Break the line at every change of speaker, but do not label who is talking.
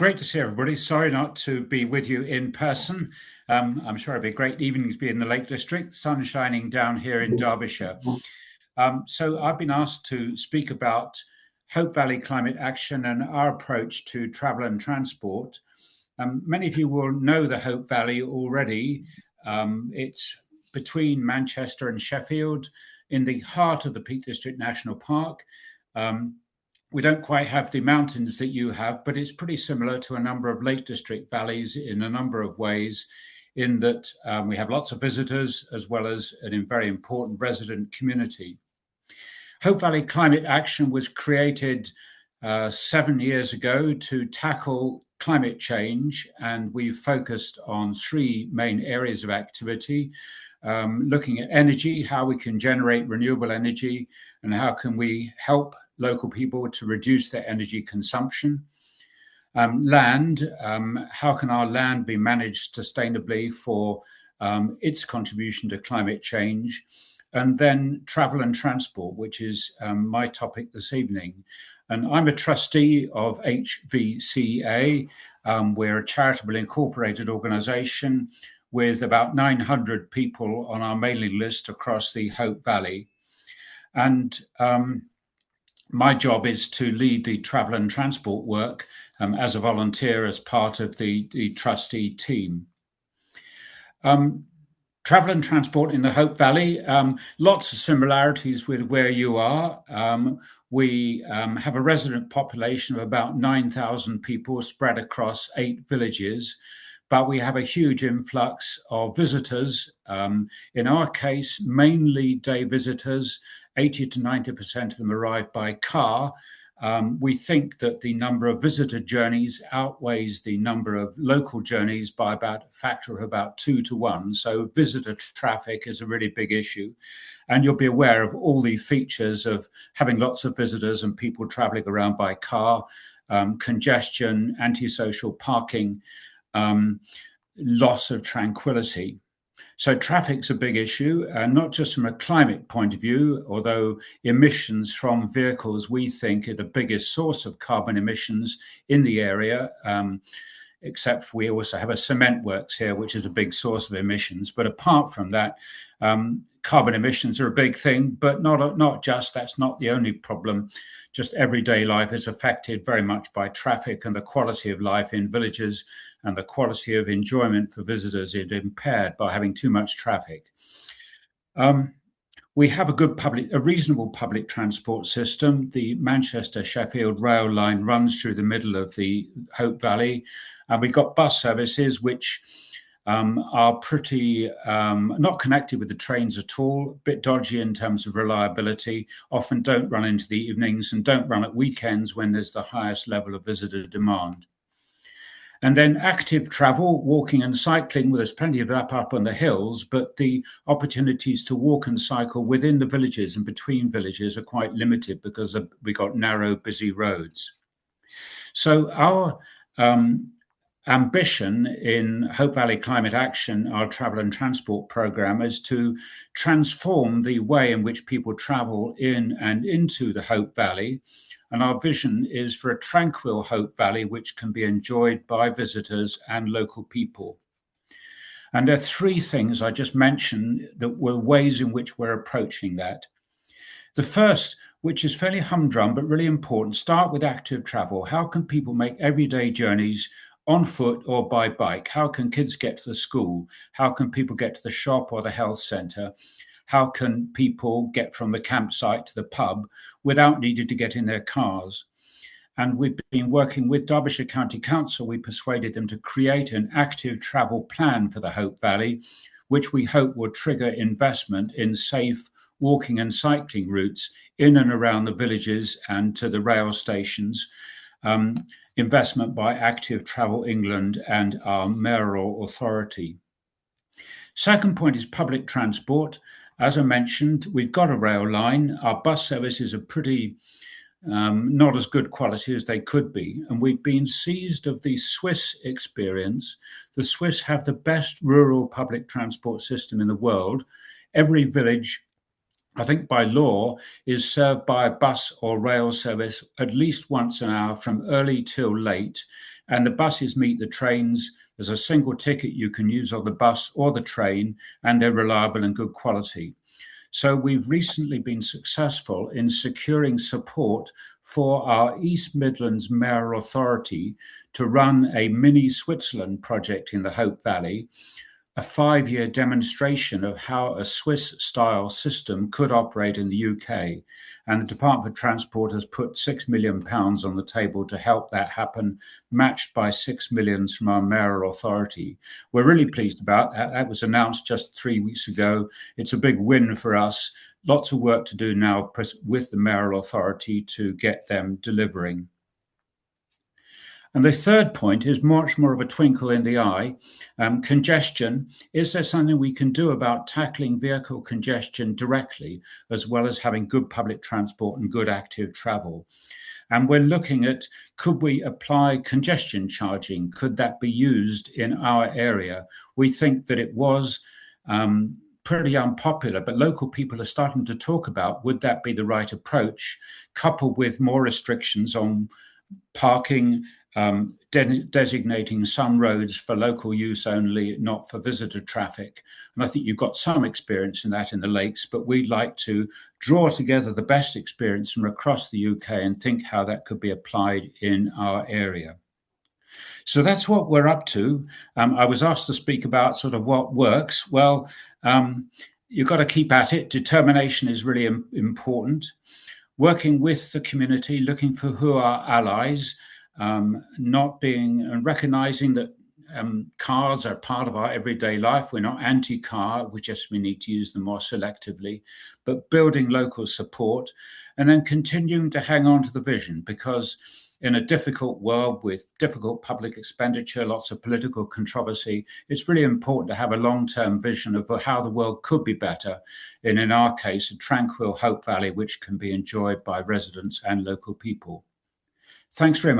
Great to see everybody. Sorry not to be with you in person. I'm sure it'd be a great evening to be in the Lake District, sun shining down here in Derbyshire. So I've been asked to speak about Hope Valley climate action and our approach to travel and transport. Many of you will know the Hope Valley already. It's between Manchester and Sheffield in the heart of the Peak District National Park. We don't quite have the mountains that you have, but it's pretty similar to a number of Lake District valleys in a number of ways, in that we have lots of visitors as well as a very important resident community. Hope Valley Climate Action was created 7 years ago to tackle climate change, and we've focused on three main areas of activity. Looking at energy, how we can generate renewable energy, and how can we help local people to reduce their energy consumption. Land, how can our land be managed sustainably for its contribution to climate change? And then travel and transport, which is my topic this evening. And I'm a trustee of HVCA. We're a charitable incorporated organisation with about 900 people on our mailing list across the Hope Valley. And my job is to lead the travel and transport work as a volunteer, as part of the trustee team. Travel and transport in the Hope Valley, lots of similarities with where you are. We have a resident population of about 9,000 people spread across 8 villages, but we have a huge influx of visitors. In our case, mainly day visitors. 80 to 90% of them arrive by car. We think that the number of visitor journeys outweighs the number of local journeys by about a factor of about 2 to 1. So visitor traffic is a really big issue. And you'll be aware of all the features of having lots of visitors and people traveling around by car, congestion, antisocial parking, loss of tranquility. So traffic's a big issue, not just from a climate point of view, although emissions from vehicles, we think, are the biggest source of carbon emissions in the area, except we also have a cement works here, which is a big source of emissions. But apart from that, carbon emissions are a big thing, but not just, that's not the only problem. Just everyday life is affected very much by traffic, and the quality of life in villages and the quality of enjoyment for visitors is impaired by having too much traffic. We have a reasonable public transport system. The Manchester-Sheffield rail line runs through the middle of the Hope Valley, and we've got bus services which are pretty not connected with the trains at all, a bit dodgy in terms of reliability, often don't run into the evenings and don't run at weekends when there's the highest level of visitor demand. And then active travel, walking and cycling, well, there's plenty of that up on the hills, but the opportunities to walk and cycle within the villages and between villages are quite limited because we've got narrow, busy roads. So our ambition in Hope Valley Climate Action, our travel and transport program, is to transform the way in which people travel in and into the Hope Valley. And our vision is for a tranquil Hope Valley, which can be enjoyed by visitors and local people. And there are three things I just mentioned that were ways in which we're approaching that. The first, which is fairly humdrum, but really important, start with active travel. How can people make everyday journeys on foot or by bike? How can kids get to the school? How can people get to the shop or the health centre? How can people get from the campsite to the pub without needing to get in their cars? And we've been working with Derbyshire County Council. We persuaded them to create an active travel plan for the Hope Valley, which we hope will trigger investment in safe walking and cycling routes in and around the villages and to the rail stations, investment by Active Travel England and our mayoral authority. Second point is public transport. As I mentioned, we've got a rail line. Our bus services are pretty not as good quality as they could be. And we've been seized of the Swiss experience. The Swiss have the best rural public transport system in the world. Every village, I think by law, is served by a bus or rail service at least once an hour from early till late. and the buses meet the trains. There's a single ticket you can use on the bus or the train, and they're reliable and good quality. So we've recently been successful in securing support for our East Midlands Mayoral Authority to run a mini Switzerland project in the Hope Valley, a 5-year demonstration of how a Swiss-style system could operate in the UK. And the Department for Transport has put £6 million on the table to help that happen, matched by £6 million from our mayoral authority. We're really pleased about that. That was announced just 3 weeks ago. It's a big win for us. Lots of work to do now with the mayoral authority to get them delivering. And the third point is much more of a twinkle in the eye. Congestion. Is there something we can do about tackling vehicle congestion directly, as well as having good public transport and good active travel? And we're looking at, could we apply congestion charging? Could that be used in our area? We think that it was pretty unpopular, but local people are starting to talk about, would that be the right approach, coupled with more restrictions on parking, designating some roads for local use only, not for visitor traffic. And I think you've got some experience in that in the Lakes, but we'd like to draw together the best experience from across the UK and think how that could be applied in our area. So that's what we're up to. I was asked to speak about sort of what works. Well, you've got to keep at it. Determination is really important. Working with the community, looking for who are allies, not being and recognizing that cars are part of our everyday life. We're not anti-car, we need to use them more selectively, but building local support and then continuing to hang on to the vision, because in a difficult world with difficult public expenditure, lots of political controversy, it's really important to have a long-term vision of how the world could be better. And in our case, a tranquil Hope Valley, which can be enjoyed by residents and local people. Thanks very much.